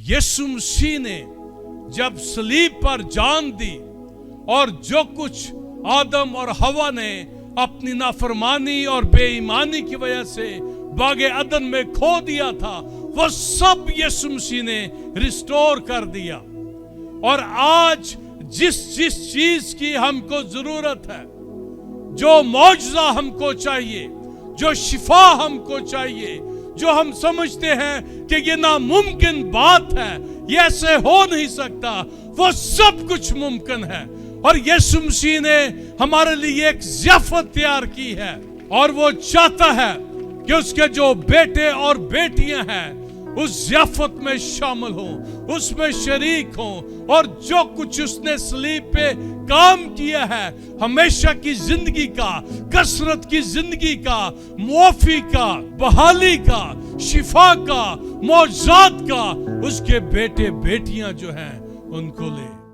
यीशु मसीह ने जब सलीब पर जान दी और जो कुछ आदम और हवा ने अपनी नाफरमानी और बेईमानी की वजह से बागे अदन में खो दिया था, वो सब यीशु मसीह ने रिस्टोर कर दिया। और आज जिस जिस चीज की हमको जरूरत है, जो मौजज़ा हमको चाहिए, जो शिफा हमको चाहिए, जो हम समझते हैं कि ये नामुमकिन बात है, ये ऐसे हो नहीं सकता, वो सब कुछ मुमकिन है। और यीशु मसीह ने हमारे लिए एक ज़ियाफत तैयार की है और वो चाहता है कि उसके जो बेटे और बेटियां हैं उस ज़ियाफत में शामिल हों, उसमें शरीक हों, और जो कुछ उसने सलीब पे काम किया है, हमेशा की जिंदगी का, कसरत की जिंदगी का, मुआफी का, बहाली का, शिफा का, मौजज़ात का, उसके बेटे बेटियां जो हैं उनको ले।